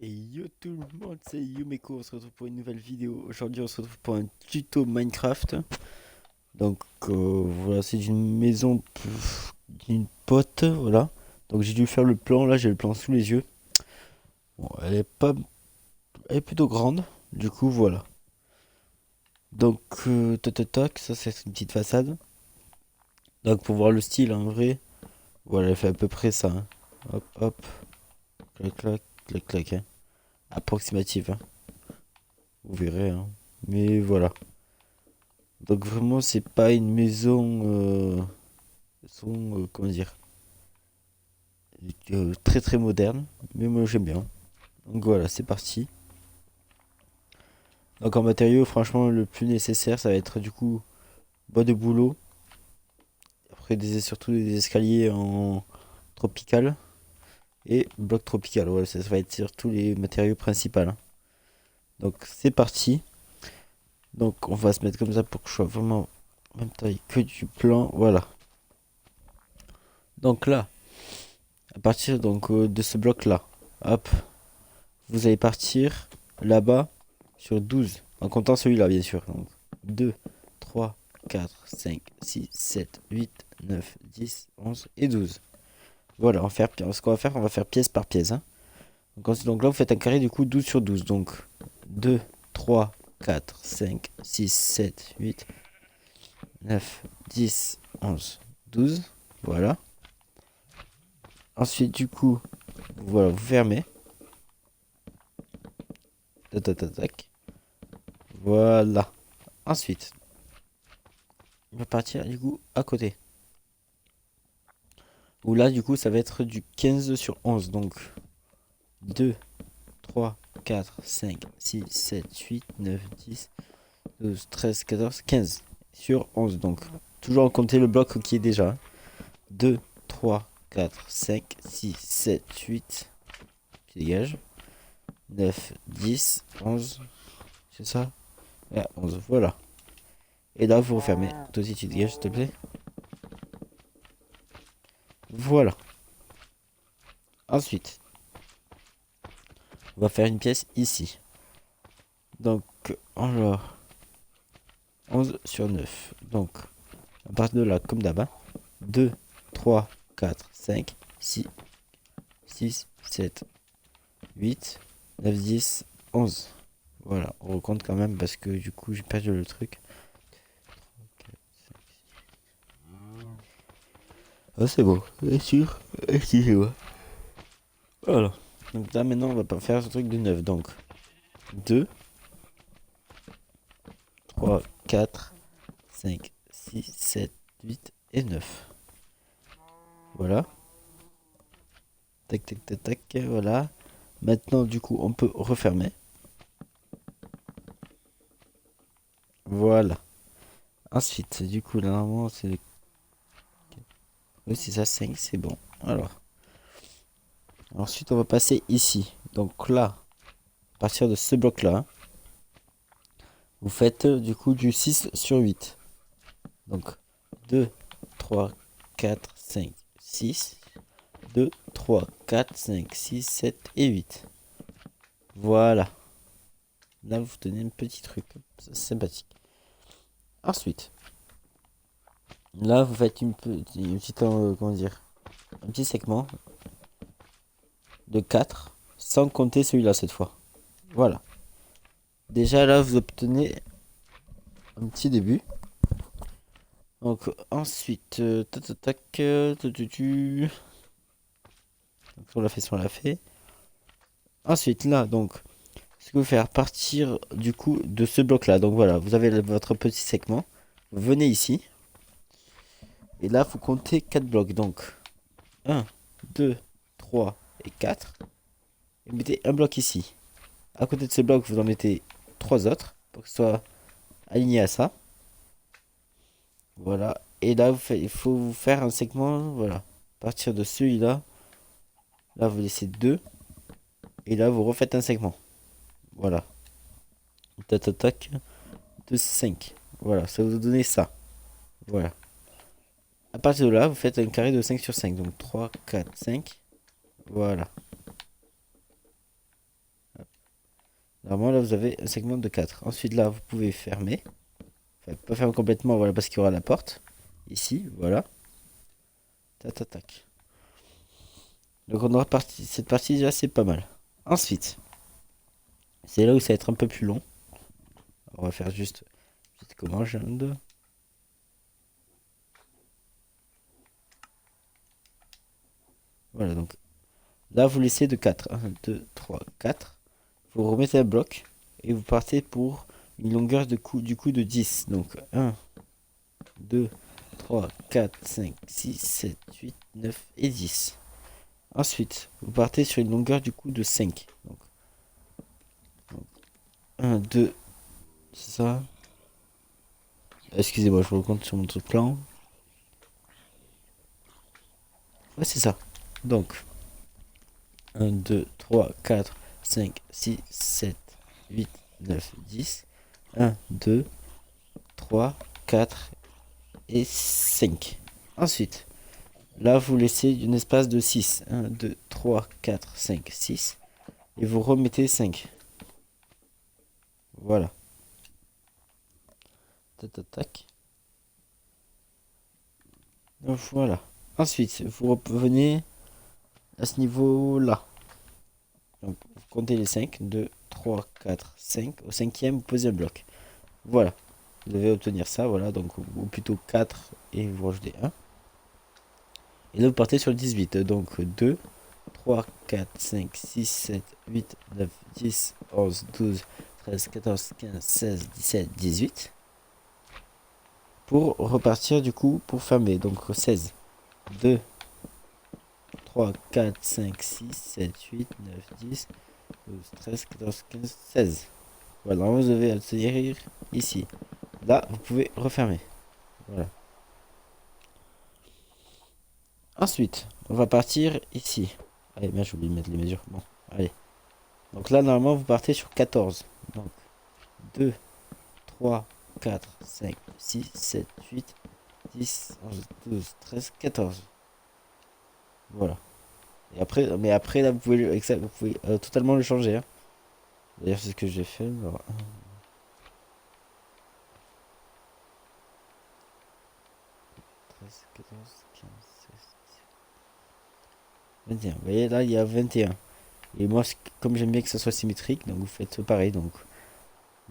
Et yo tout le monde, c'est Yumeko, on se retrouve pour une nouvelle vidéo. Aujourd'hui on se retrouve pour un tuto Minecraft. Donc voilà, c'est d'une maison d'une pote, voilà. Donc j'ai dû faire le plan, là j'ai le plan sous les yeux. Bon, elle est plutôt grande, du coup voilà. Donc tac tac tac, ça c'est une petite façade. Donc pour voir le style en vrai, voilà, elle fait à peu près ça, hein. Hop hop, clac clac, clac clac, hein. Approximative, hein. Vous verrez, hein. Mais voilà. Donc vraiment, c'est pas une maison, comment dire, très très moderne, mais moi j'aime bien. Donc voilà, c'est parti. Donc en matériaux, franchement, le plus nécessaire, ça va être du coup bois de bouleau. Après, surtout des escaliers en tropical et bloc tropical. Voilà, ça va être surtout les matériaux principaux, hein. Donc c'est parti. Donc on va se mettre comme ça pour que je sois vraiment même taille que du plan. Voilà. Donc là, à partir donc de ce bloc là, hop, vous allez partir là-bas sur 12 en comptant celui-là, bien sûr. Donc 2, 3, 4, 5, 6, 7, 8, 9, 10, 11 et 12. Voilà, ce qu'on va faire, on va faire pièce par pièce, hein. Donc là, vous faites un carré du coup 12 sur 12. Donc 2, 3, 4, 5, 6, 7, 8, 9, 10, 11, 12. Voilà. Ensuite, du coup, voilà, vous fermez. Tac, tac, tac, tac. Voilà. Ensuite, on va partir du coup à côté. Où là, du coup, ça va être du 15 sur 11. Donc 2, 3, 4, 5, 6, 7, 8, 9, 10, 12, 13, 14, 15 sur 11. Donc toujours en compter le bloc qui est déjà. 2, 3, 4, 5, 6, 7, 8. Qui dégage. 9, 10, 11. C'est ça? Ouais, 11. Voilà. Et là, vous refermez. Toi aussi, tu dégages, s'il te plaît. Voilà. Ensuite, on va faire une pièce ici. Donc, alors, 11 sur 9. Donc, à partir de là, comme d'hab, hein, 2, 3, 4, 5, 6, 6, 7, 8, 9, 10, 11. Voilà, on recompte quand même parce que du coup, j'ai perdu le truc. Ah, c'est bon, bien sûr. Excusez-moi. Voilà. Donc là, maintenant, on va pas faire ce truc de 9. Donc, 2, 3, 4, 5, 6, 7, 8 et 9. Voilà. Tac, tac, tac, tac. Voilà. Maintenant, du coup, on peut refermer. Voilà. Ensuite, du coup, là, normalement, c'est... Oui, c'est ça, 5, c'est bon. Alors. Ensuite, on va passer ici. Donc là, à partir de ce bloc-là, vous faites du coup du 6 sur 8. Donc 2, 3, 4, 5, 6. 2, 3, 4, 5, 6, 7 et 8. Voilà. Là, vous tenez un petit truc. C'est sympathique. Ensuite, là, vous faites une petite comment dire, un petit segment de 4, sans compter celui-là cette fois. Voilà. Déjà, là, vous obtenez un petit début. Donc, ensuite, tac, tac, tac, Donc, on l'a fait. Ensuite, là, donc, ce que vous faire partir du coup de ce bloc-là. Donc voilà, vous avez votre petit segment. Vous venez ici. Et là, vous comptez 4 blocs. Donc, un, 2, 3 et 4. Et vous mettez un bloc ici. À côté de ce bloc, vous en mettez 3 autres pour que ce soit aligné à ça. Voilà. Et là, il faut vous faire un segment. Voilà. À partir de celui-là, là, vous laissez 2. Et là, vous refaites un segment. Voilà. Tac, tac, tac. De 5. Voilà, ça va vous donner ça. Voilà. À partir de là, vous faites un carré de 5 sur 5. Donc 3, 4, 5. Voilà. Normalement, là, vous avez un segment de 4. Ensuite, là, vous pouvez fermer. Enfin, pas fermer complètement, voilà, parce qu'il y aura la porte. Ici, voilà. Tac, tac, tac. Donc, on aura cette partie déjà, c'est pas mal. Ensuite, c'est là où ça va être un peu plus long. On va faire juste petite commande. Voilà, donc là, vous laissez de 4. 1, 2, 3, 4. Vous remettez un bloc et vous partez pour une longueur de du coup de 10. Donc 1, 2, 3, 4, 5, 6, 7, 8, 9 et 10. Ensuite, vous partez sur une longueur du coup de 5. Donc 1, 2, c'est ça. Excusez-moi, je recompte sur mon autre plan. Ouais, c'est ça. Donc 1, 2, 3, 4, 5, 6, 7, 8, 9, 10. 1, 2, 3, 4 et 5. Ensuite, là, vous laissez un espace de 6. 1, 2, 3, 4, 5, 6. Et vous remettez 5. Voilà. Tac, tac, tac. Donc, voilà. Ensuite, vous revenez à ce niveau-là. Donc, vous comptez les 5. 2, 3, 4, 5. Au cinquième, vous posez un bloc. Voilà. Vous devez obtenir ça, voilà. Donc, ou plutôt 4 et vous rajoutez 1. Et là, vous partez sur le 18. Donc, 2, 3, 4, 5, 6, 7, 8, 9, 10, 11, 12, 13, 14, 15, 16, 17, 18. Pour repartir du coup, pour fermer. Donc 16, 2, 3, 4, 5, 6, 7, 8, 9, 10, 12, 13, 14, 15, 16. Voilà, vous devez atterrir ici. Là, vous pouvez refermer. Voilà. Ensuite, on va partir ici. Allez, bien, j'ai oublié de mettre les mesures. Bon, allez. Donc là, normalement, vous partez sur 14. Donc 2, 3, 4, 5, 6, 7, 8, 10, 11, 12, 13, 14. Voilà. Et après, mais après, là, vous pouvez totalement le changer, hein. D'ailleurs, c'est ce que j'ai fait. Alors, 13, 14, 15, 16, 21. Vous voyez, là, il y a 21. Et moi, comme j'aime bien que ça soit symétrique, donc vous faites pareil. Donc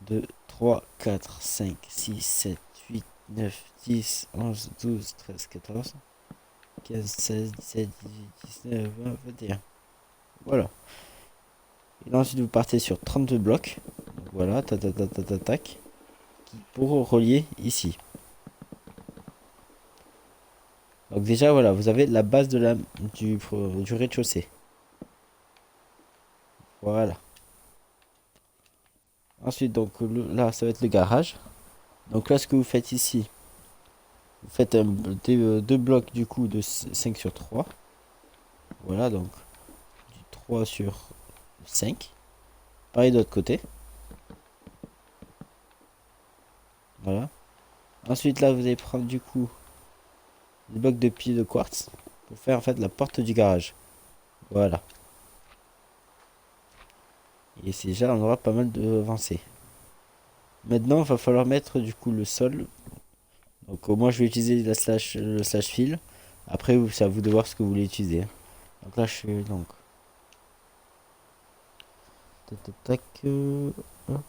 2, 3, 4, 5, 6, 7, 8, 9, 10, 11, 12, 13, 14, 15, 16, 17, 18, 19, 20, 21. Voilà. Et là, ensuite, vous partez sur 32 blocs. Donc, voilà, tac, tac, tac, tac, tac, tac, pour relier ici. Donc déjà, voilà, vous avez la base du rez-de-chaussée. Voilà. Ensuite, donc là, ça va être le garage. Donc là, ce que vous faites ici, vous faites deux blocs du coup de 5 sur 3. Voilà, donc du 3 sur 5. Pareil de l'autre côté. Voilà. Ensuite, là, vous allez prendre du coup des blocs de pieds de quartz pour faire en fait la porte du garage. Voilà. Et c'est déjà un endroit pas mal de avancé. Maintenant, il va falloir mettre du coup le sol. Donc moi je vais utiliser le slash fill. Après c'est à vous de voir ce que vous voulez utiliser, hein. Donc là je fais donc tac tac tac, hop.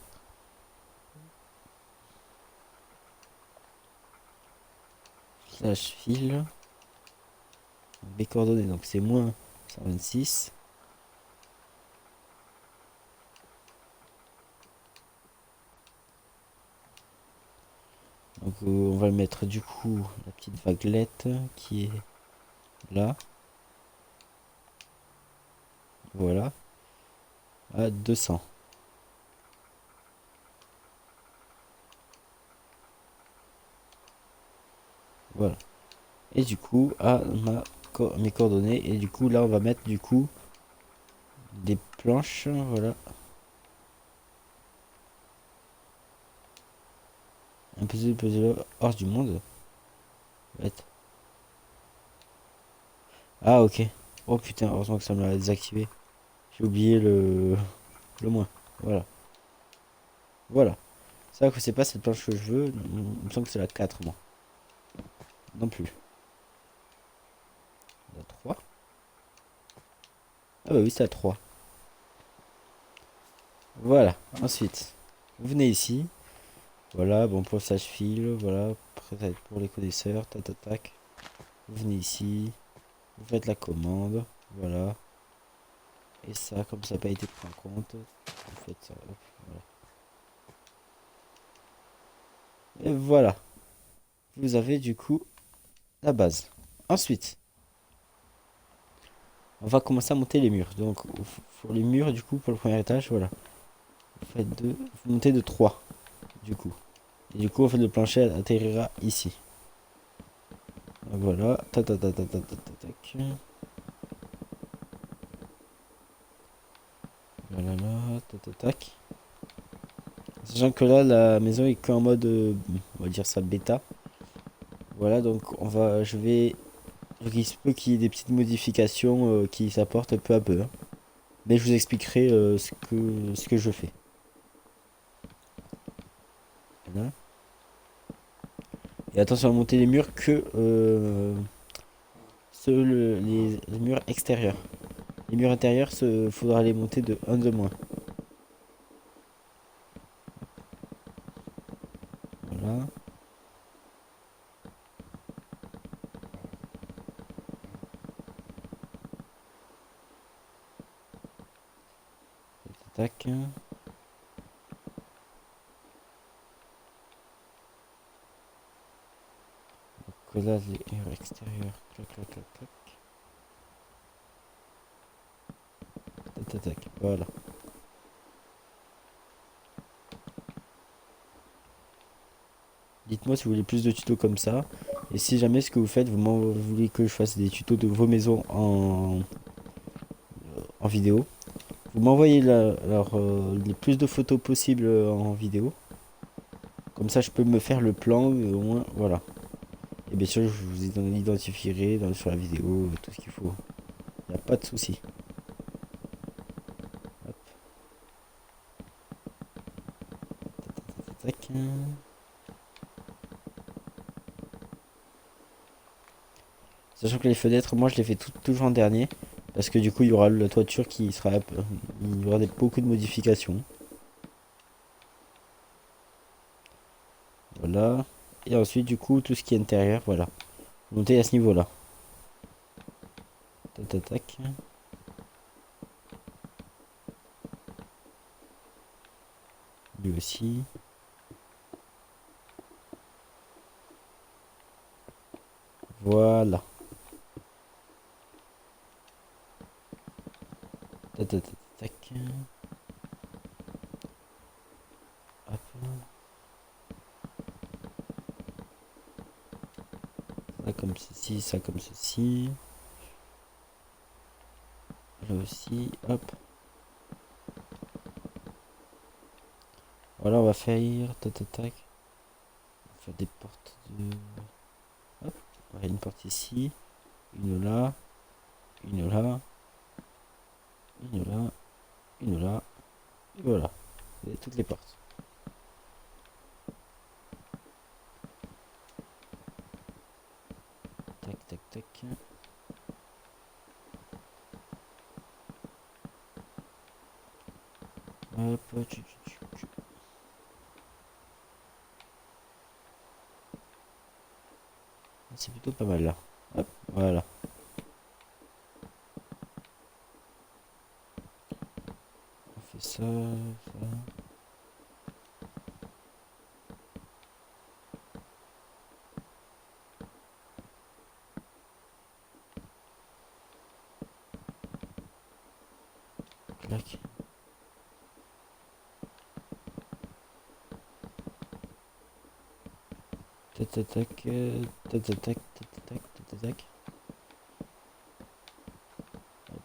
Slash fill. Mes coordonnées donc c'est moins 126. Donc on va le mettre du coup la petite vaguelette qui est là. Voilà. À 200. Voilà. Et du coup à mes coordonnées. Et du coup là on va mettre du coup des planches. Voilà. Un puzzle hors du monde. Ouais. Ah ok. Oh putain, heureusement que ça me l'a désactivé. J'ai oublié le moins. Voilà. Voilà. Ça, que c'est pas cette planche que je veux. Il me semble que c'est la 4 moi. Non plus. La 3. Ah bah oui, c'est la 3. Voilà. Ensuite, vous venez ici. Voilà, bon, pour ça, je file. Voilà. Après, ça va être pour les connaisseurs. Tac, tac, tac. Vous venez ici. Vous faites la commande. Voilà. Et ça, comme ça n'a pas été pris en compte, vous faites ça. Hop, voilà. Et voilà. Vous avez du coup la base. Ensuite, on va commencer à monter les murs. Donc, pour les murs, du coup, pour le premier étage, voilà. Vous faites deux. Vous montez de 3 du coup. Et du coup, en fait, le plancher atterrira ici. Voilà. Tac, tac, tac, tac, tac, tac, tac. Voilà, là, tac, tac, tac. Sachant que là, la maison est qu'en mode, on va dire ça, bêta. Voilà, donc il se peut qu'il y ait des petites modifications qui s'apportent peu à peu, hein. Mais je vous expliquerai ce que je fais. Voilà. Et attention à monter les murs que les murs extérieurs. Les murs intérieurs, faudra les monter de un de moins. Voilà. Tac, tac. Donc là, les murs extérieurs. Clac, clac, clac, clac. Tac, tac, tac. Voilà. Dites-moi si vous voulez plus de tutos comme ça. Et si jamais ce que vous faites, vous voulez que je fasse des tutos de vos maisons en vidéo, vous m'envoyez les plus de photos possibles en vidéo. Comme ça, je peux me faire le plan, au moins, voilà. Et bien sûr, je vous identifierai sur la vidéo, tout ce qu'il faut. Il n'y a pas de souci. Hop, tac, tac, tac. Sachant que les fenêtres, moi, je les fais toujours en dernier. Parce que du coup, il y aura la toiture qui sera... Il y aura beaucoup de modifications. Voilà. Et ensuite, du coup, tout ce qui est intérieur, voilà. Monter à ce niveau-là. Tac, tac, tac. Lui aussi. Voilà. Tac, tac, tac, tac. Hop. Ça comme ceci, ça comme ceci. Là aussi, hop. Voilà, on va faire... Tac, tac, tac. On va faire des portes de... Hop. On va une porte ici. Une là. Une là. Une là. Une là. Et voilà. Vous avez toutes les portes. Tac, tac, tac. Hop. C'est plutôt pas mal là. Hop. Voilà. On fait ça. Ça. Clac. Tac, tac, tac. Tac, tac, tac. Tac, tac, tac, tac.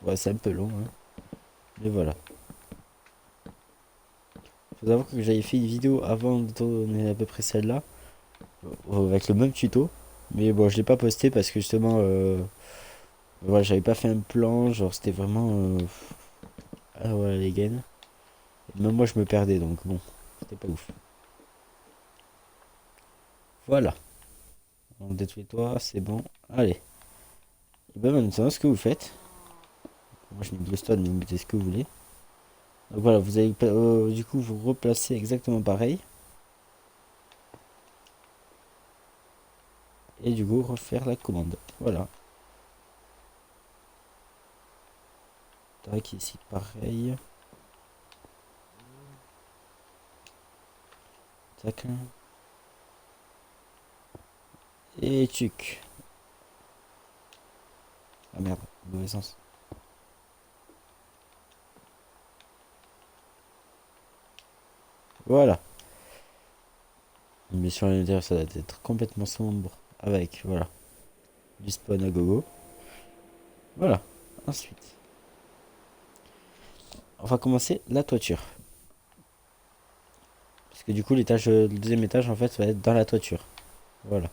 Ouais, c'est un peu long, hein. Mais voilà. Faut savoir que j'avais fait une vidéo avant de tourner à peu près celle-là. Avec le même tuto. Mais bon, je l'ai pas posté parce que justement, voilà, j'avais pas fait un plan. Genre, c'était vraiment. Ah ouais, les gains. Et même moi, je me perdais donc bon. c'était pas ouf. Voilà. On détruit les toits, c'est bon. Allez. Et ben maintenant, ce que vous faites. Moi, je n'ai que glowstone, mais vous mettez ce que vous voulez. Donc voilà, vous allez du coup vous replacer exactement pareil. Et du coup, refaire la commande. Voilà. Tac, ici pareil. Tac. Et tuc. Ah merde, mauvais sens. Voilà. Mais sur l'intérieur, ça doit être complètement sombre. Avec, voilà, du spawn à gogo. Voilà. Ensuite, on va commencer la toiture. Parce que du coup, l'étage, le deuxième étage, en fait, va être dans la toiture. Voilà.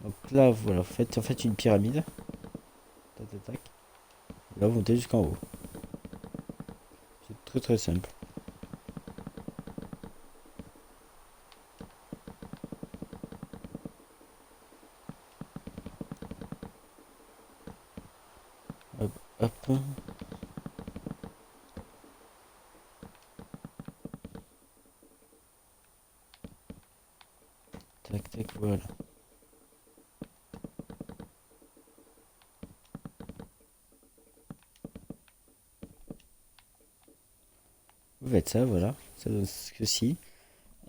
Donc là, voilà, vous faites en fait une pyramide. Tac, tac, tac. Là, vous montez jusqu'en haut. C'est très très simple. Hop, hop. Tac, tac, voilà. Vous faites ça, voilà. Ça donne ceci.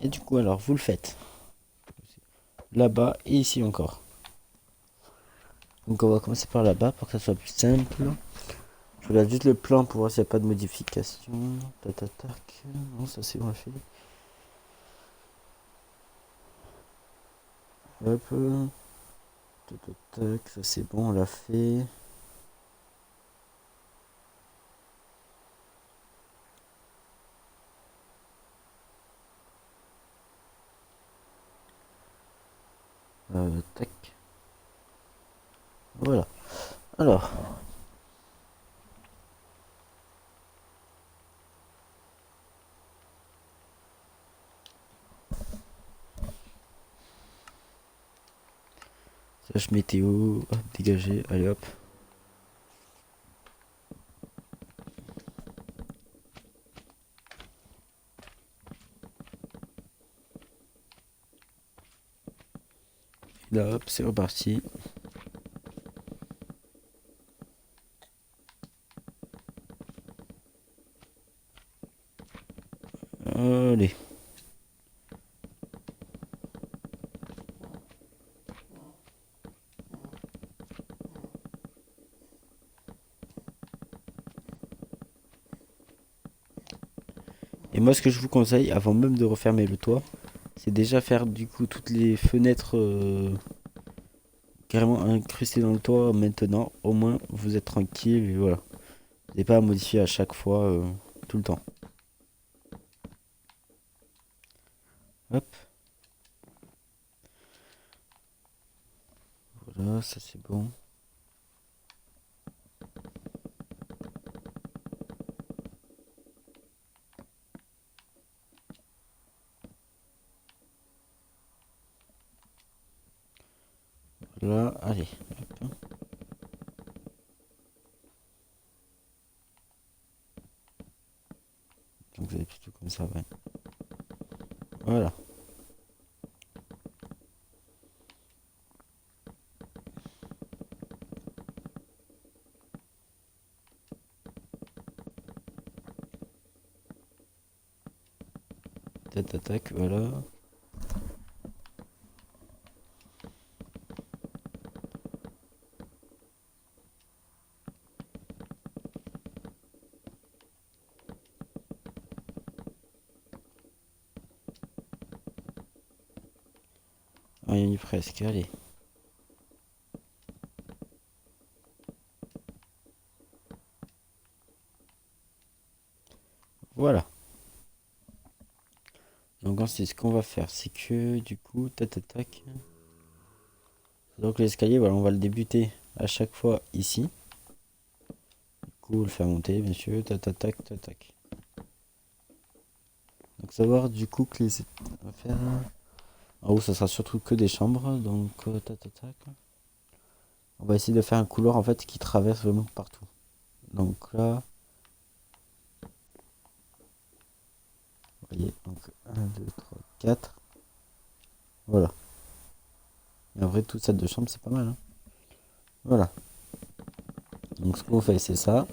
Et du coup, alors, vous le faites. Là-bas et ici encore. Donc on va commencer par là-bas pour que ça soit plus simple. Je regarde juste le plan pour voir s'il n'y a pas de modification. Tac, tac, tac. Non, ça c'est bon fait. Hop. Tac, tac, tac. Ça c'est bon, on l'a fait. Tac. Voilà. Alors. Sage météo. Hop, dégagé. Allez hop. Et là hop, c'est reparti. Allez. Et moi ce que je vous conseille, avant même de refermer le toit, c'est déjà faire du coup toutes les fenêtres carrément incrustées dans le toit maintenant. Au moins vous êtes tranquille et voilà. Vous n'avez pas à modifier à chaque fois, tout le temps. Hop, voilà, ça c'est bon. Là, allez. Hop. Donc vous avez plutôt comme ça, ouais. Voilà. Tête attaque, voilà. On y est presque, allez. Voilà. Donc ensuite, ce qu'on va faire, c'est que du coup, tête attaque. Donc l'escalier, voilà, on va le débuter à chaque fois ici. Du coup, le faire monter, bien sûr. Tête attaque, tac, tac. savoir du coup que on va faire. En haut, ça sera surtout que des chambres. Donc, tac, tac, tac. On va essayer de faire un couloir en fait qui traverse vraiment partout. Donc là, vous voyez, donc 1, 2, 3, 4. Voilà. Et en vrai, toute cette de chambre, c'est pas mal. Hein. Voilà. Donc ce qu'on fait, c'est ça.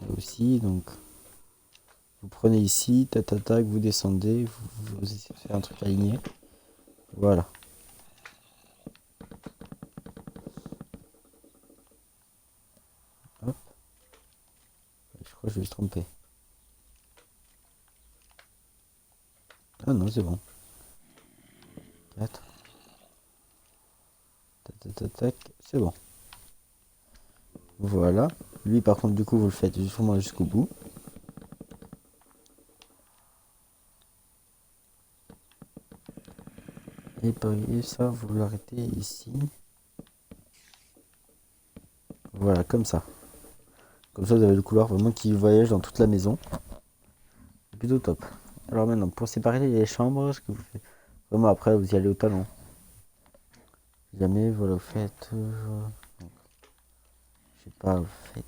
Là aussi, donc vous prenez ici, tac, tac, tac, vous descendez, vous essayez de faire un truc aligné. Voilà. Hop. Je crois que je vais se tromper. Ah non, c'est bon. 4. Tac, tac, tac, tac, c'est bon. Voilà. Lui, par contre, du coup, vous le faites justement jusqu'au bout. Et ça, vous l'arrêtez ici. Voilà, comme ça. Comme ça, vous avez le couloir vraiment qui voyage dans toute la maison. C'est plutôt top. Alors maintenant, pour séparer les chambres, ce que vous faites... Vraiment, après, vous y allez au talon. Si jamais, voilà, vous faites... je sais pas, vous faites...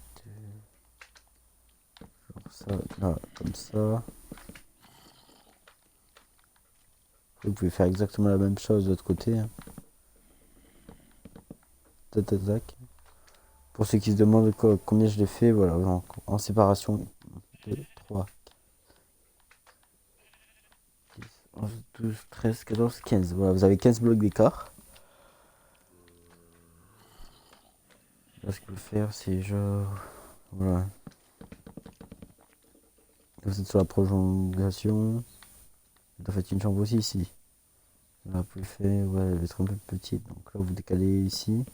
genre ça, là, comme ça. Vous pouvez faire exactement la même chose de l'autre côté. Hein. Tac, tac, tac. Pour ceux qui se demandent combien je l'ai fait, voilà, donc, en séparation. 2, 3, 10, 11, 12, 13, 14, 15. Voilà, vous avez 15 blocs d'écart. Là, ce qu'il faut faire, c'est genre... Voilà. Vous êtes sur la prolongation. Vous faites une chambre aussi ici. Là, vous pouvez faire... Ouais, elle va être un peu petite. Donc là, vous décalez ici.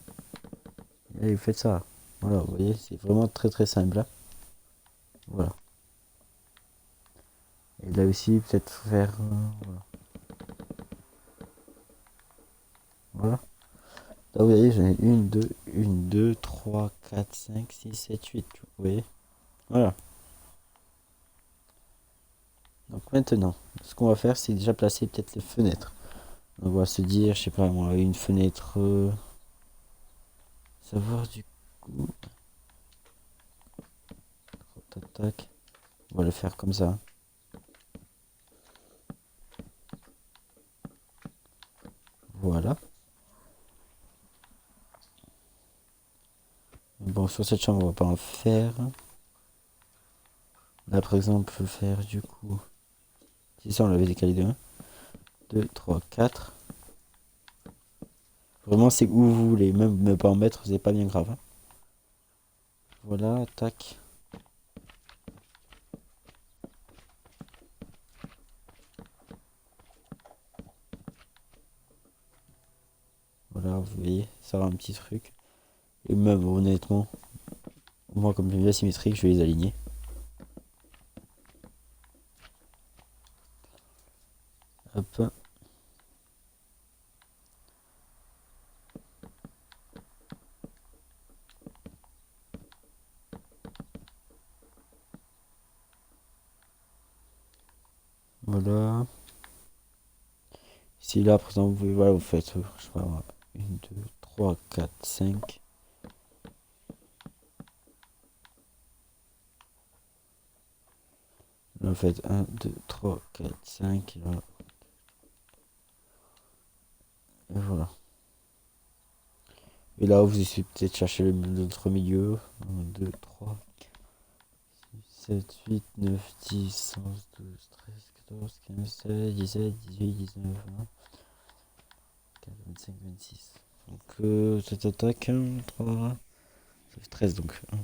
Et vous faites ça. Voilà, vous voyez, c'est vraiment très très simple. Là. Voilà. Et là aussi, peut-être faire... voilà. Voilà. Là, vous voyez, j'en ai 1, 2, 3, 4, 5, 6, 7, 8. Vous voyez. Voilà. Donc maintenant, ce qu'on va faire, c'est déjà placer peut-être les fenêtres. On va se dire, je sais pas moi, une fenêtre... savoir du coup... Tac, tac. On va le faire comme ça. Voilà. Bon, sur cette chambre, on va pas en faire. Là, par exemple, je vais faire du coup... Si ça, on l'avait décalé de 1, 2, 3, 4. Vraiment, c'est où vous voulez. Même ne pas en mettre, c'est pas bien grave. Hein. Voilà, tac. Voilà, vous voyez, ça va un petit truc. Et même, honnêtement, moi, comme j'aime bien symétrique, je vais les aligner. Hop. Voilà. Si là, par exemple, vous, voilà, vous faites, je sais pas, 1, 2, 3, 4, 5. Là, vous faites 1, 2, 3, 4, 5. Là. Et voilà. Et là, vous essayez peut-être chercher l'autre milieu. 1, 2, 3, 7, 8, 9, 10, 11, 12, 13, 14, 15, 16, 17, 18, 19, 20, 25, 26. Donc, tac, tac, 1, 3, ça fait 13 donc. 1,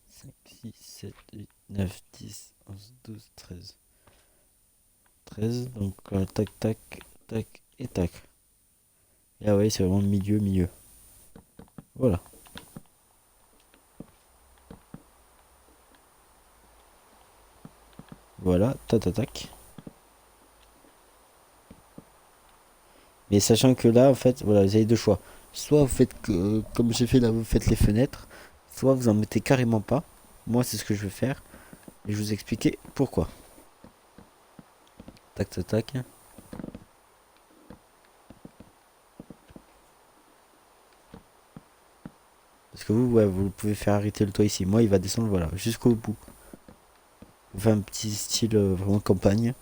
5, 6, 7, 8, 9, 10, 11, 12, 13. 13, donc tac, tac, tac et tac. Et ah ouais, c'est vraiment milieu, milieu. Voilà. Voilà, tac, tac, tac. Mais sachant que là, en fait, voilà, vous avez deux choix. Soit vous faites que, comme j'ai fait là, vous faites les fenêtres. Soit vous en mettez carrément pas. Moi, c'est ce que je vais faire. Et je vous expliquer pourquoi. Tac, tac, tac. Parce que vous, ouais, vous pouvez faire arrêter le toit ici. Moi, il va descendre, voilà, jusqu'au bout. On fait un petit style vraiment campagne.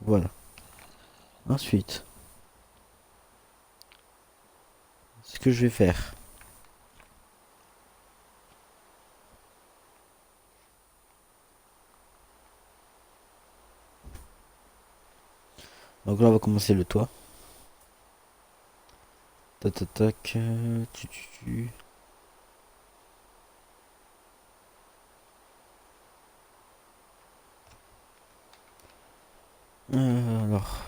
Voilà. Ensuite, ce que je vais faire. Donc là, on va commencer le toit. Tac, tac, tac. Tu. Alors,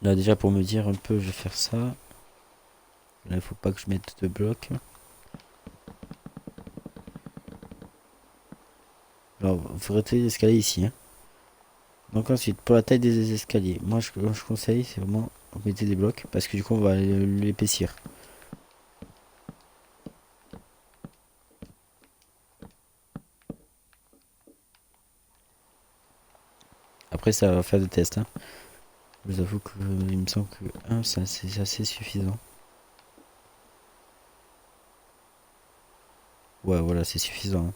là, déjà, pour me dire un peu, je vais faire ça. Là, il faut pas que je mette de blocs. Alors, il faut retirer l'escalier ici. Hein. Donc ensuite, pour la taille des escaliers, moi, je conseille, c'est vraiment mettez des blocs parce que du coup, on va l'épaissir. Après, ça va faire des tests. Hein. Je vous avoue que il me semble que 1, c'est assez suffisant. Ouais, voilà, c'est suffisant. Hein.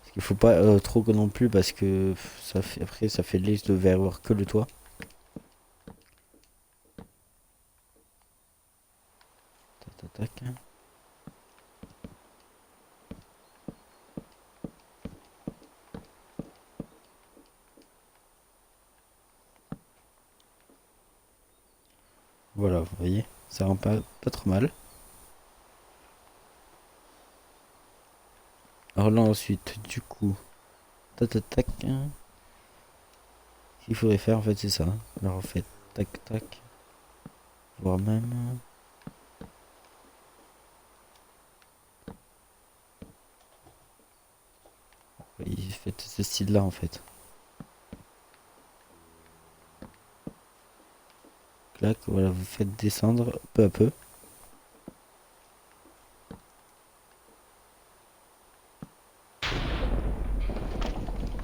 Parce qu'il faut pas trop non plus parce que ça fait, après, ça fait lisse de verre que le toit. Tac, tac, tac. Voilà, vous voyez, ça rend pas trop mal. Alors là, ensuite, du coup, tac, tac, tac. Hein. Ce qu'il faudrait faire, en fait, c'est ça. Hein. Alors, en fait, tac, tac. Voire même. Il fait ce style-là, en fait. Clac, voilà, vous faites descendre peu à peu.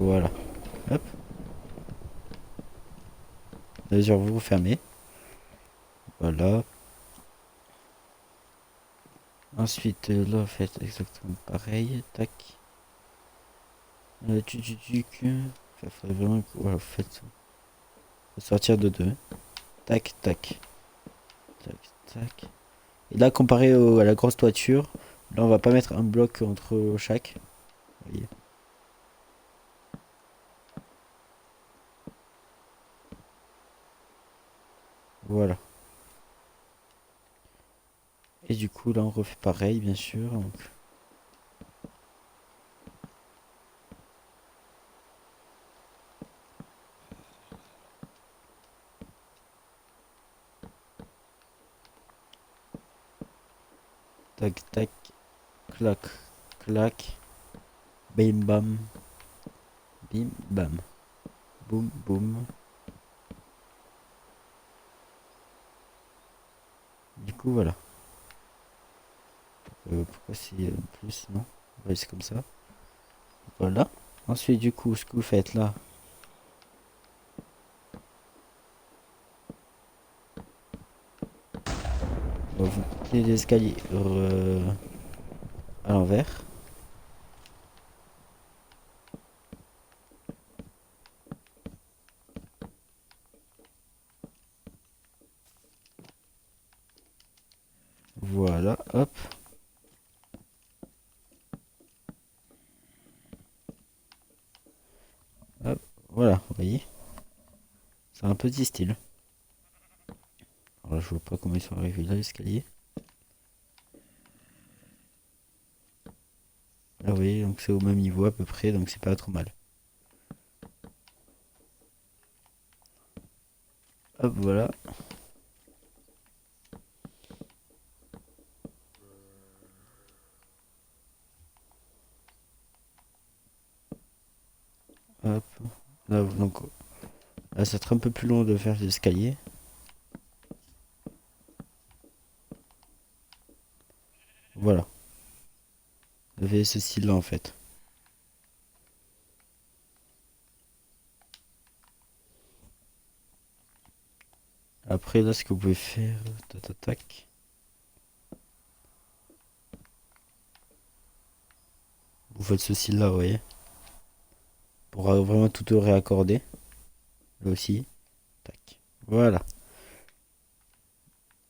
Voilà. Hop. D'ailleurs, vous fermez. Voilà. Ensuite, là, faites exactement pareil. Tac. Faudrait vraiment que. Voilà, vous faites. Faut sortir de deux. Tac, tac. Tac, tac. Et là, comparé à la grosse toiture, là, on va pas mettre un bloc entre chaque. Vous voyez. Voilà. Et du coup, là, on refait pareil, bien sûr. Donc, tac, tac. Clac, clac. Bim, bam. Bim, bam. Boum, boum. Du coup, voilà. Pourquoi c'est plus, non? Ouais, c'est comme ça. Voilà. Ensuite, du coup, ce que vous faites là, vous prenez les escaliers à l'envers. Voilà, hop. Hop, voilà, vous voyez. C'est un petit style. Alors, je vois pas comment ils sont arrivés là, l'escalier. Là, vous voyez, donc c'est au même niveau à peu près, donc c'est pas trop mal. Hop, voilà. Hop. Là, donc, là, ça sera un peu plus long de faire l'escalier. Voilà. Vous avez ce style-là, en fait. Après là, ce que vous pouvez faire, tac, tac, tac. Vous faites ceci là, vous voyez, pour vraiment tout réaccorder. Là aussi, tac. Voilà.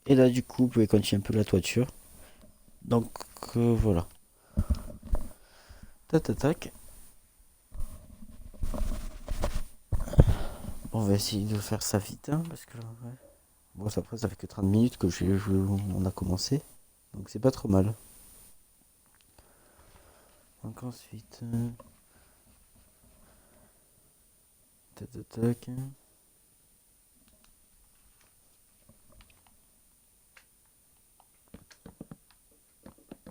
Et là, du coup, vous pouvez continuer un peu la toiture. Donc voilà. Tac, tac, tac. On va essayer de faire ça vite, hein, parce que ouais. Bon, ça, après, ça fait que 30 minutes que on a commencé. Donc c'est pas trop mal. Donc ensuite... tac, tac, tac.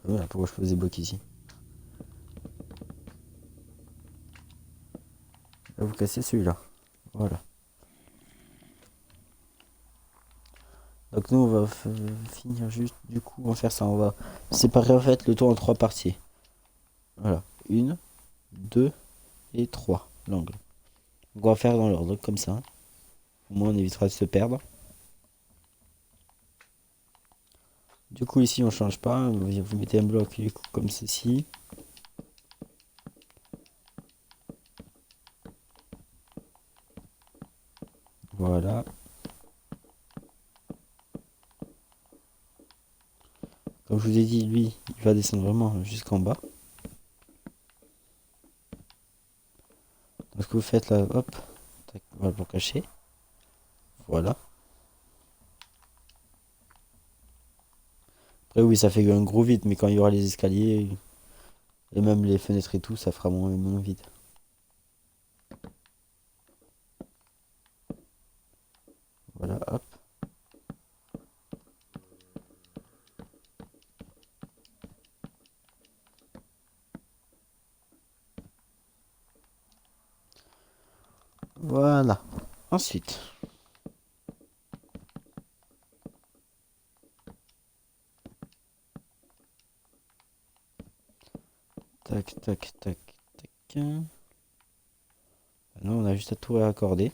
Voilà, pourquoi je pose des blocs ici. Là, vous cassez celui-là. Voilà. Donc nous, on va finir juste... Du coup, on va faire ça. On va séparer en fait le tour en 3 parties. Voilà. 1, 2 et 3. L'angle. Donc on va faire dans l'ordre, comme ça. Au moins, on évitera de se perdre. Du coup, ici, on change pas. Vous mettez un bloc du coup, comme ceci. Voilà. Comme je vous ai dit, lui, il va descendre vraiment jusqu'en bas. Donc, ce que vous faites là, hop, tac, voilà pour cacher. Voilà. Après, oui, ça fait un gros vide, mais quand il y aura les escaliers et même les fenêtres et tout, ça fera moins vide. Voilà, hop. Voilà. Ensuite, tac, tac, tac, tac. Maintenant, on a juste à tout raccorder.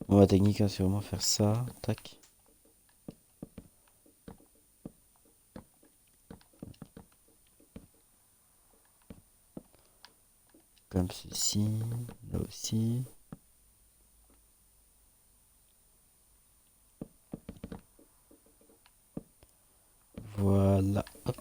Bon, ma technique, hein, c'est vraiment faire ça. Tac. Comme ceci. Là aussi. Voilà. Hop.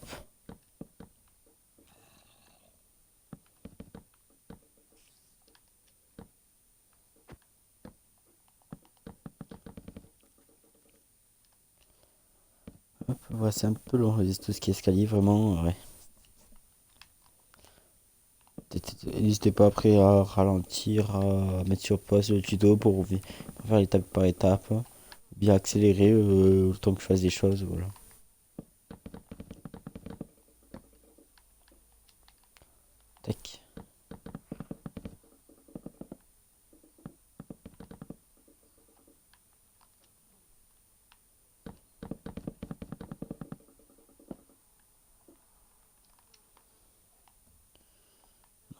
Hop. Voilà, c'est un peu long, tout ce qui est escalier, vraiment. Ouais. N'hésitez pas après à ralentir, à mettre sur pause le tuto pour faire étape par étape. Bien accélérer le temps que je fasse des choses. Voilà. Tac.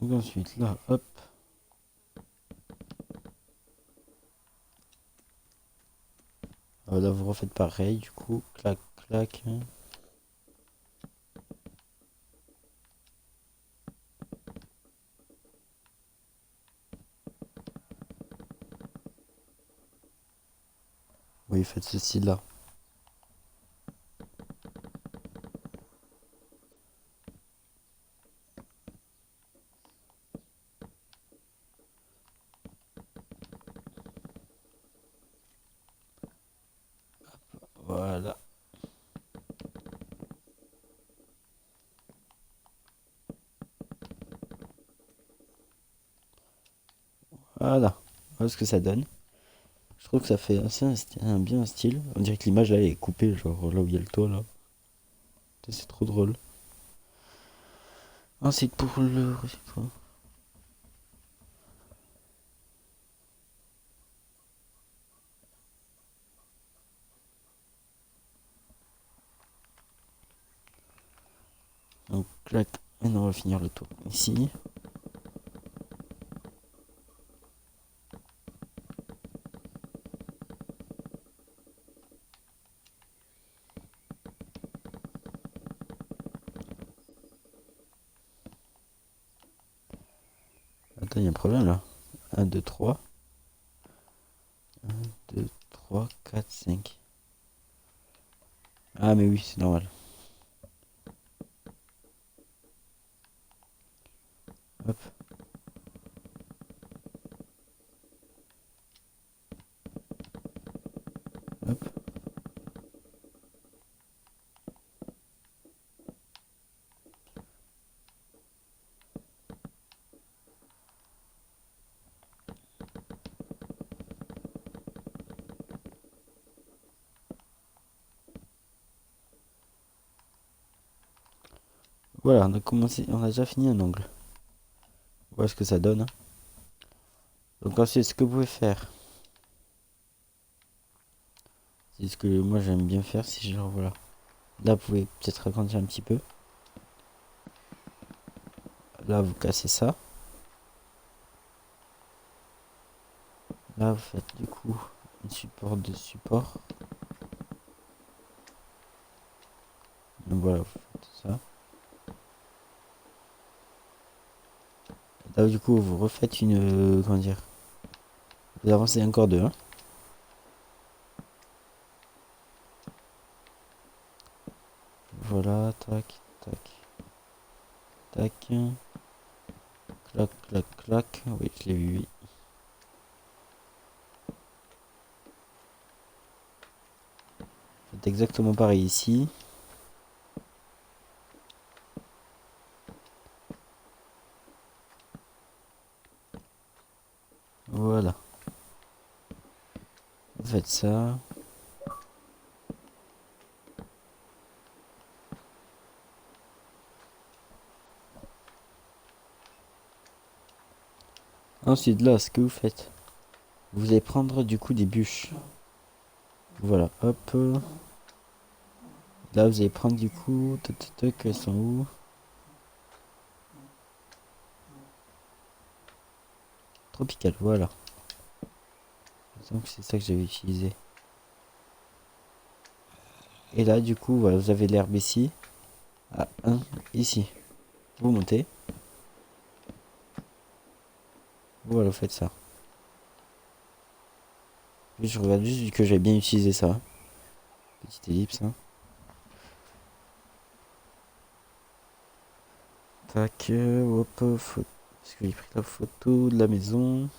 Donc ensuite là, hop. Là vous refaites pareil du coup. Clac, clac. Oui, faites ceci là. Voilà. Voilà. Voilà ce que ça donne. Je trouve que ça fait assez bien un style. On dirait que l'image là elle est coupée, genre là où il y a le toit là. C'est trop drôle. Ensuite pour le récipient. Donc clac. Maintenant on va finir le tour ici. Attends, il y a un problème là. 1, 2, 3. 1, 2, 3, 4, 5. Ah, mais oui, c'est normal. Hop, hop. Voilà, on a commencé, on a déjà fini un angle. Voilà ce que ça donne, hein. Donc ensuite, ce que vous pouvez faire, c'est ce que moi j'aime bien faire, si genre voilà. Là, vous pouvez peut-être agrandir un petit peu. Là, vous cassez ça. Là, vous faites du coup un support de support. Donc voilà, vous faites ça. Là, du coup, vous refaites une, comment dire, vous avancez encore de 1. Voilà, tac, tac, tac. Clac, clac, clac. Oui, je l'ai vu, oui. Faites exactement pareil ici. Voilà. Vous faites ça. Ensuite, là, ce que vous faites, vous allez prendre du coup des bûches. Voilà, hop. Là, vous allez prendre du coup, toc, toc, toc, elles sont où? Tropical, voilà. Donc c'est ça que j'avais utilisé. Et là, du coup, voilà, vous avez l'herbe ici. À 1, ici. Vous montez. Voilà, vous faites ça. Je regarde juste que j'ai bien utilisé ça. Petite ellipse, hein. Tac, hop, est-ce que j'ai pris la photo de la maison?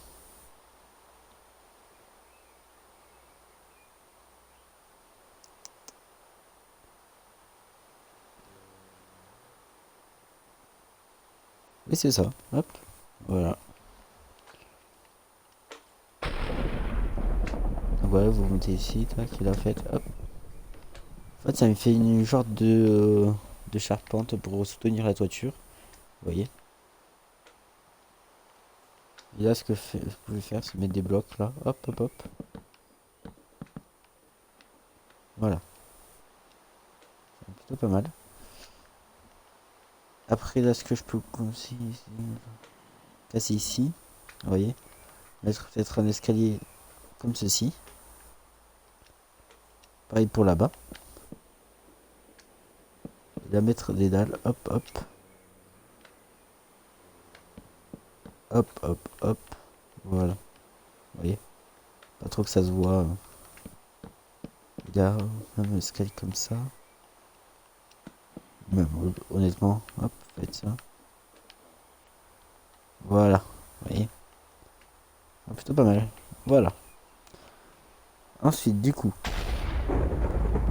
Oui, c'est ça. Hop, voilà. Donc voilà, vous montez ici, tac, il a fait, hop. En fait, ça me fait une genre de charpente pour soutenir la toiture. Vous voyez? Et là, ce que vous pouvez faire, c'est mettre des blocs là. Hop, hop, hop. Voilà. C'est plutôt pas mal. Après, là, ce que je peux aussi casser ici. Vous voyez? Mettre peut-être un escalier comme ceci. Pareil pour là-bas. Et là, mettre des dalles. Hop, hop. Hop, hop, hop. Voilà. Vous voyez? Pas trop que ça se voit. Il y a un escalier comme ça. Même honnêtement, hop, faites ça. Voilà. Vous voyez? Ah, plutôt pas mal. Voilà. Ensuite, du coup,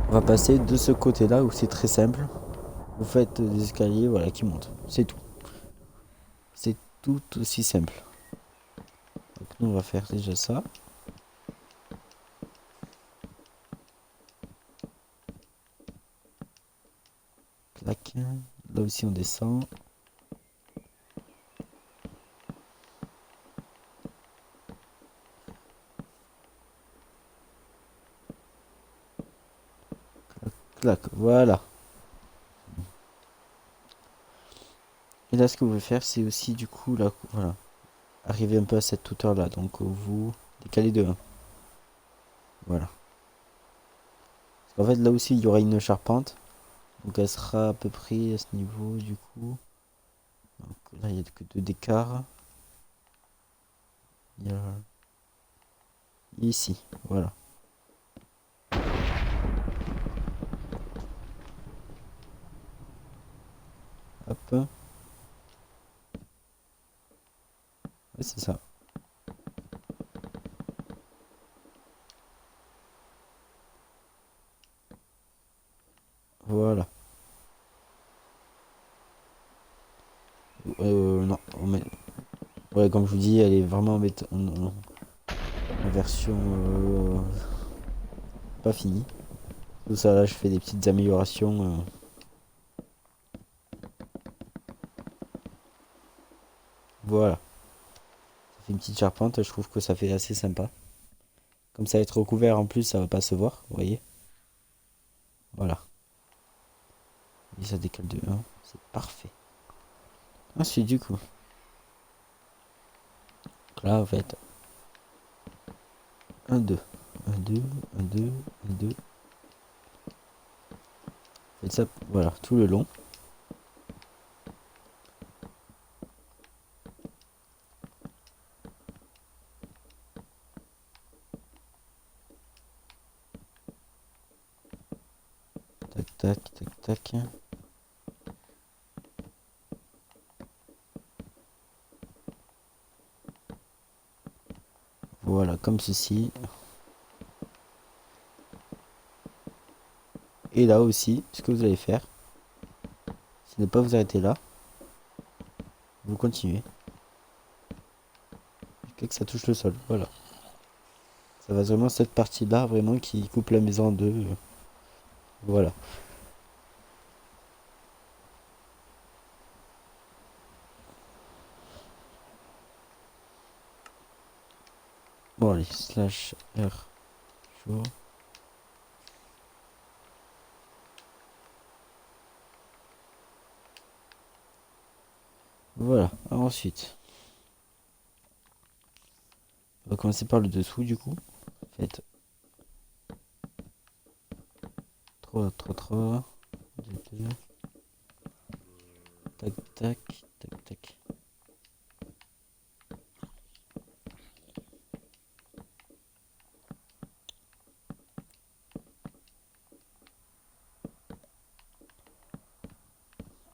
on va passer de ce côté-là où c'est très simple. Vous faites des escaliers, voilà, qui montent. C'est tout. C'est tout aussi simple. Donc nous, on va faire déjà ça. Clac. Là aussi, on descend. Clac. Voilà. Et là, ce que vous pouvez faire, c'est aussi, du coup, là, voilà. Arriver un peu à cette hauteur-là. Donc, vous décalez de 1. Voilà. Parce qu'en fait, là aussi, il y aura une charpente. Donc, elle sera à peu près à ce niveau, du coup. Donc, là, il n'y a que 2 d'écart. Ici, voilà. Hop. Ouais, c'est ça. Voilà. Non. Ouais, comme je vous dis, elle est vraiment en version pas finie. Tout ça, là, je fais des petites améliorations. Voilà. Ça fait une petite charpente, je trouve que ça fait assez sympa. Comme ça va être recouvert en plus, ça va pas se voir, vous voyez. Voilà. Et ça décale de 1, c'est parfait. Ensuite, du coup, là, en fait, 1, 2, 1, 2, 1, 2, 1, 2. Faites ça, voilà, tout le long. Tac, tac, tac, tac. Voilà, comme ceci. Et là aussi, ce que vous allez faire, c'est ne pas vous arrêter là. Vous continuez. Jusqu'à que ça touche le sol. Voilà. Ça va vraiment cette partie-là, vraiment, qui coupe la maison en deux. Voilà. Bon, allez, slash R. Jour. Voilà. Ensuite, on va commencer par le dessous, du coup. Faites 3, 3, 3. 2, 2. Tac, tac, tac, tac.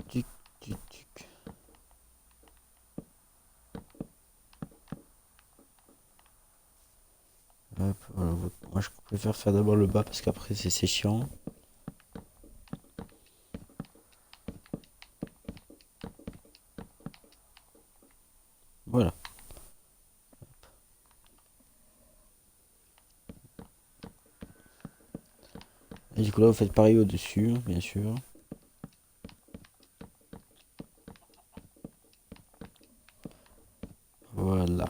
Tuc, tuc, tuc. Hop, voilà. Moi, je préfère faire d'abord le bas parce qu'après, c'est chiant. Voilà. Et du coup, là, vous faites pareil au-dessus, bien sûr. Voilà.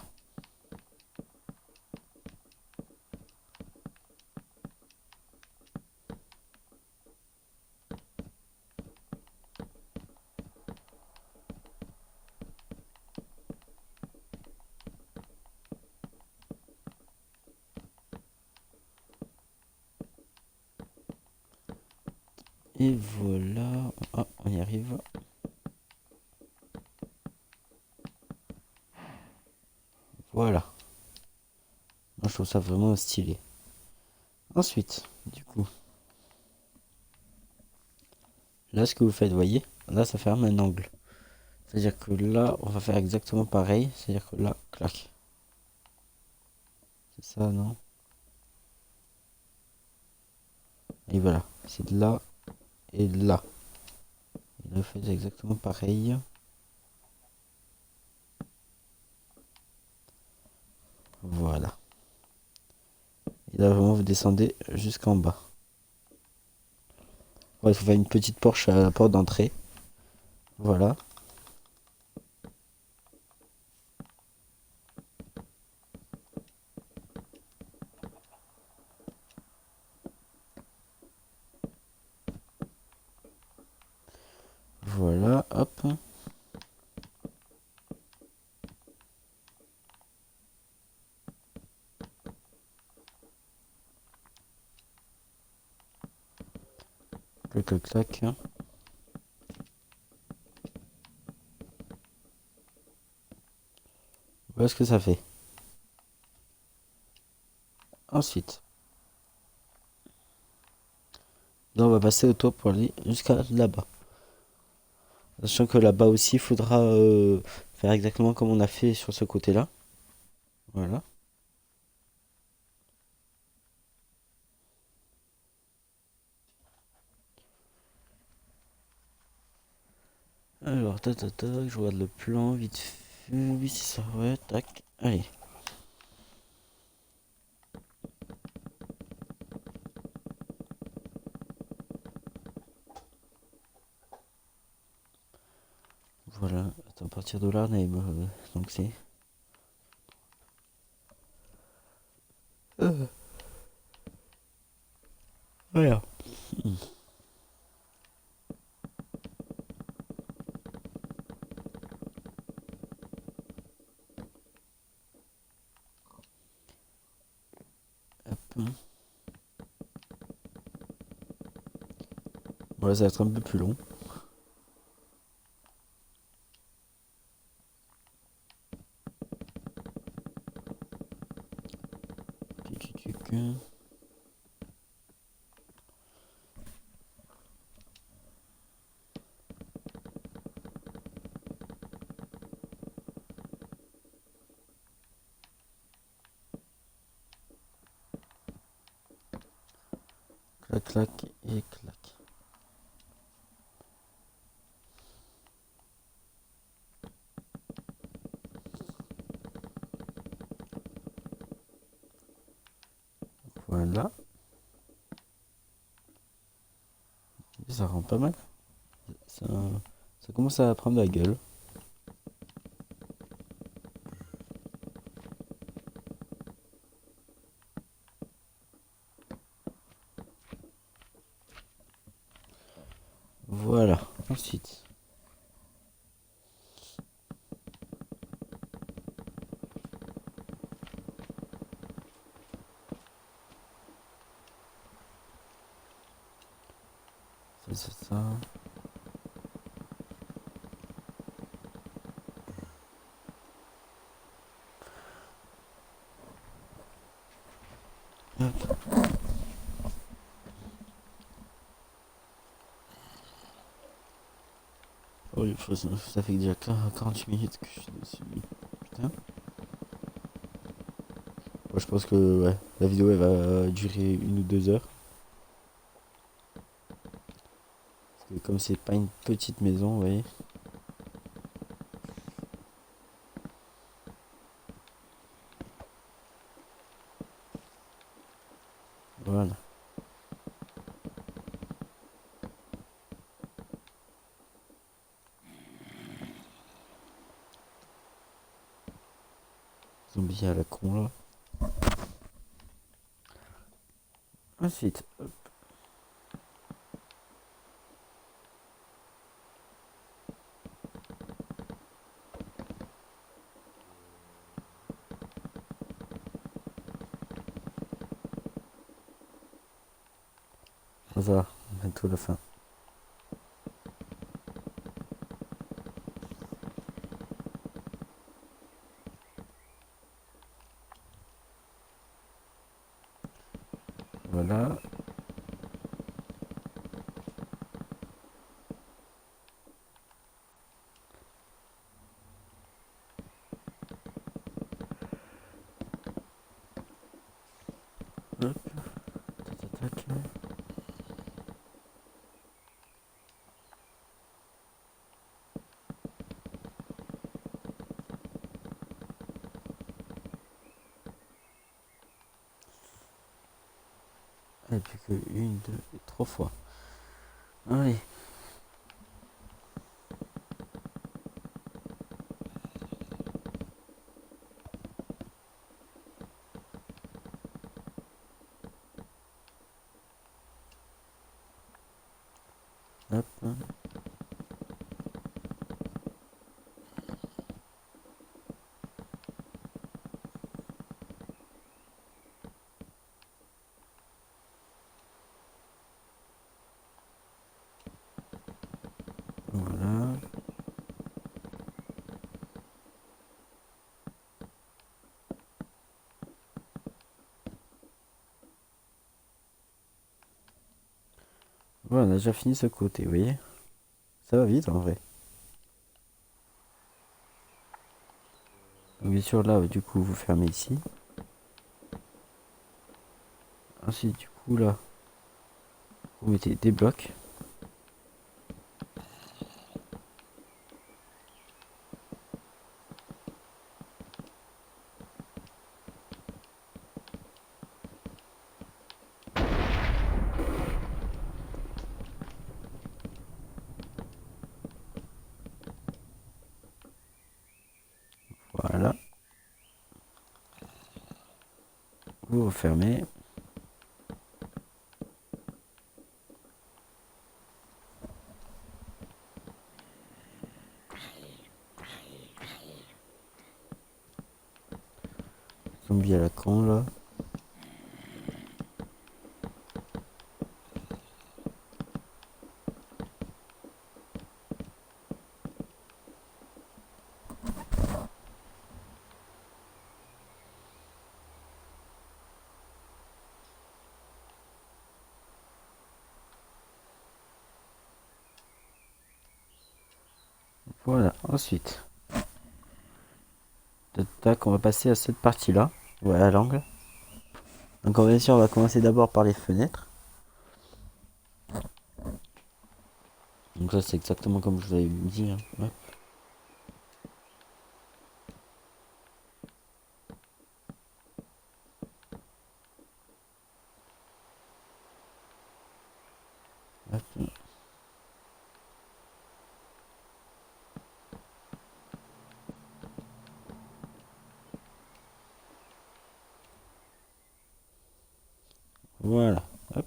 Et voilà. Ah, on y arrive. Voilà. Moi, je trouve ça vraiment stylé. Ensuite, du coup, là, ce que vous faites, voyez, là, ça fait un angle. C'est-à-dire que là, on va faire exactement pareil. C'est-à-dire que là, clac. C'est ça, non? Et voilà. C'est de là et de là. Et là, vous faites exactement pareil. Voilà. Et là, vraiment, vous descendez jusqu'en bas. Ouais, il faut faire une petite porche à la porte d'entrée. Voilà. Voilà, hop. Clac, clac, clac. Voilà ce que ça fait. Ensuite, là on va passer au toit pour aller jusqu'à là-bas. Sachant que là-bas aussi, il faudra faire exactement comme on a fait sur ce côté-là. Voilà. Alors, je regarde le plan vite fait. Oui, c'est ça, ouais, tac. Allez. Voilà. Attends, à partir de là, on avait, donc c'est. Euh, voilà. Hop. Voilà, ça va être un peu plus long. Tuc, tuc, tuc. Clac, clac et clac. Voilà. Et ça rend pas mal. Ça, ça commence à prendre la gueule. Voilà. Ensuite. Ça, c'est ça. Hop. Oh, ça fait déjà 48 minutes que je suis dessus. Putain. Moi, je pense que ouais, la vidéo elle va durer 1 ou 2 heures. Parce que comme c'est pas une petite maison, vous voyez. Voilà. Zombie à la con là. Ensuite, ça, bientôt la fin. Voilà. Hop. Tac, tac, tac. Et puis que 1, 2 et 3 fois. Allez. Hop. Voilà. Voilà, on a déjà fini ce côté, vous voyez. Ça va vite en vrai. Donc bien sûr là, du coup, vous fermez ici. Ensuite, du coup, là, vous mettez des blocs. Voilà. Vous refermez. Zombie à la con, là. Voilà. Ensuite, tac, on va passer à cette partie-là. Ouais, à l'angle. Donc, bien sûr, on va commencer d'abord par les fenêtres. Donc ça, c'est exactement comme je vous avais dit, hein. Ouais. Hop. Voilà. Hop.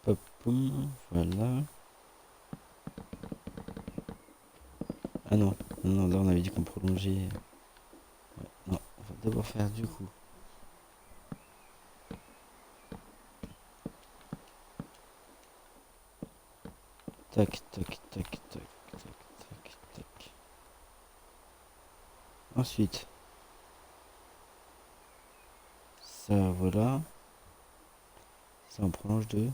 Hop. Boum. Voilà. Ah non. Non, là, on avait dit qu'on prolongeait. Ouais, non, on va d'abord faire du coup. Tac, tac, tac, tac, tac, tac, tac. Ensuite, ça, voilà. Ça, on prolonge de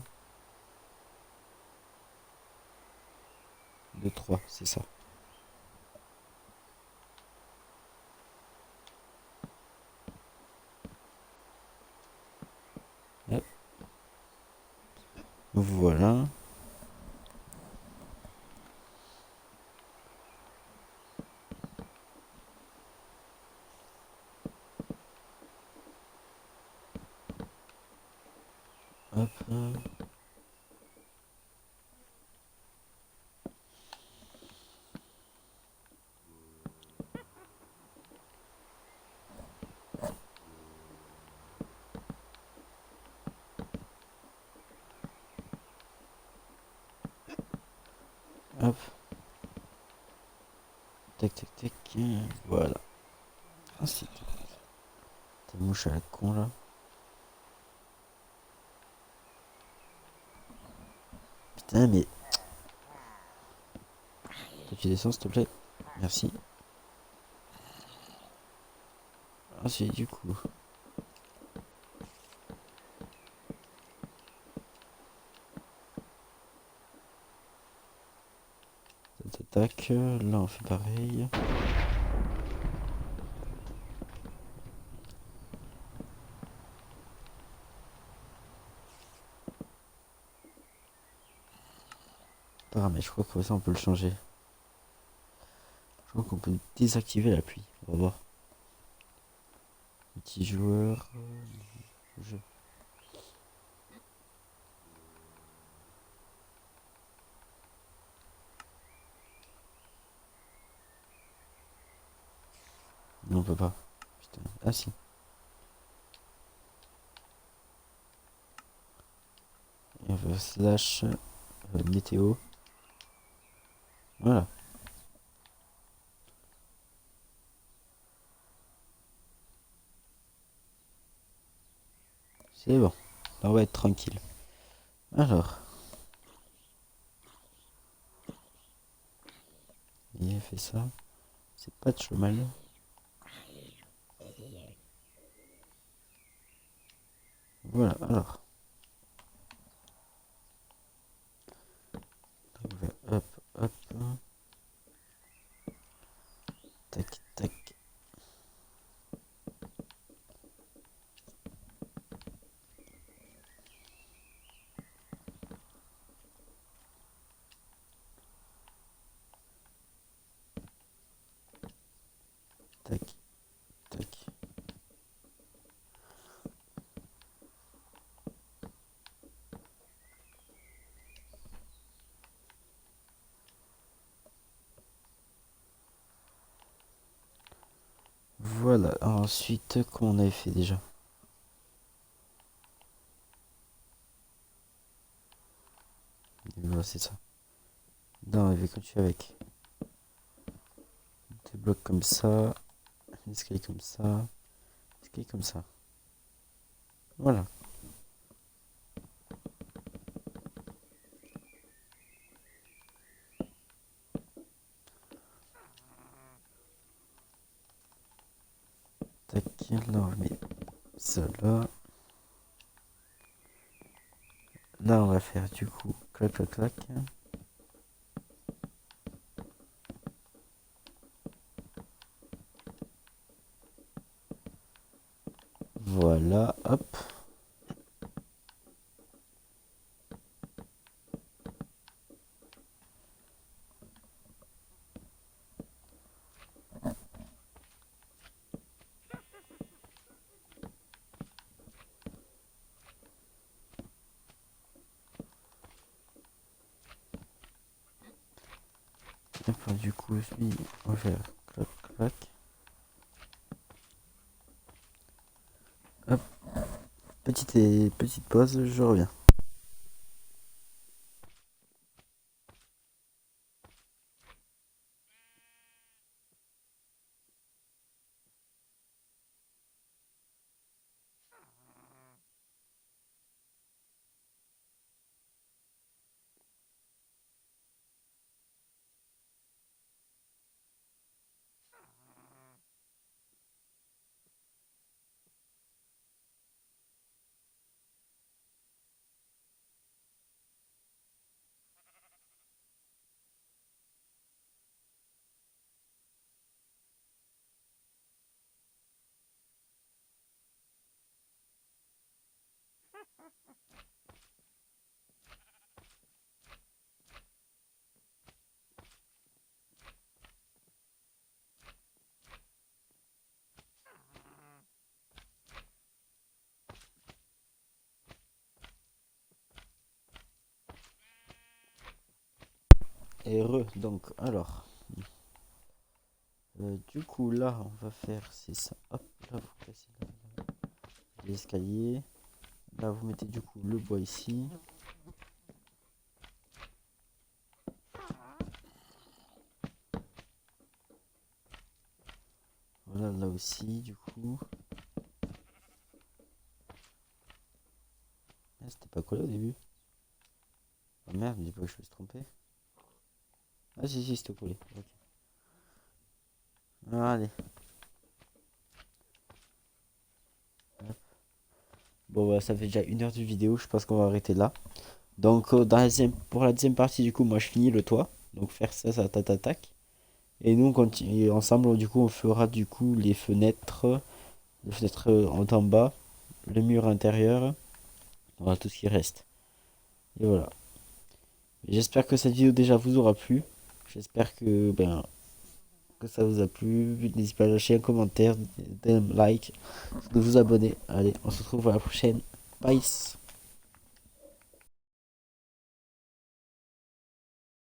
3, c'est ça. Hop. Voilà. Hop. Hop. Tac, tac, tac. Voilà. Ensuite, ta mouche à la con, là. Putain, mais... Tu descends, s'il te plaît. Merci. Ensuite, du coup... Tac, tac. Là, on fait pareil. Paramètres, je crois que ça, on peut le changer. Je crois qu'on peut désactiver la pluie. On va voir. Petit joueur. Jeu. Non, on peut pas. Putain. Ah si. Et on va slash météo. Voilà. C'est bon. Là, on va être tranquille. Alors. fait ça. C'est pas trop mal. Voilà, alors. Hop, hop. Tac, tac. Tac, tac. Voilà, ensuite, comment on avait fait déjà? Voilà, c'est ça. Non, on avait continué avec des blocs comme ça, des escaliers comme ça, des escaliers comme ça. Voilà. Tac, là on met ça là. Là on va faire du coup clac clac clac. Voilà, hop. Et puis, du coup, lui, on va faire clac clac. Hop. Petite pause, je reviens. Heureux, donc, alors. Du coup, là, on va faire, c'est ça. Hop, là, vous placez l'escalier. Là, vous mettez du coup le bois ici. Voilà, là aussi, du coup. Ah, c'était pas collé au début. Oh merde, dis pas que je me suis trompé. Ah, si, c'était collé. Ok. Allez. Hop. Bon, bah, ça fait déjà 1 heure de vidéo. Je pense qu'on va arrêter là. Donc, pour la deuxième partie, du coup, moi, je finis le toit. Donc, faire ça, ça tac. Et nous, on continue ensemble. Du coup, on fera du coup les fenêtres en bas, le mur intérieur. Voilà tout ce qui reste. Et voilà. J'espère que cette vidéo déjà vous aura plu. J'espère que ça vous a plu. N'hésitez pas à lâcher un commentaire, un like, de vous abonner. Allez, on se retrouve à la prochaine. Bye.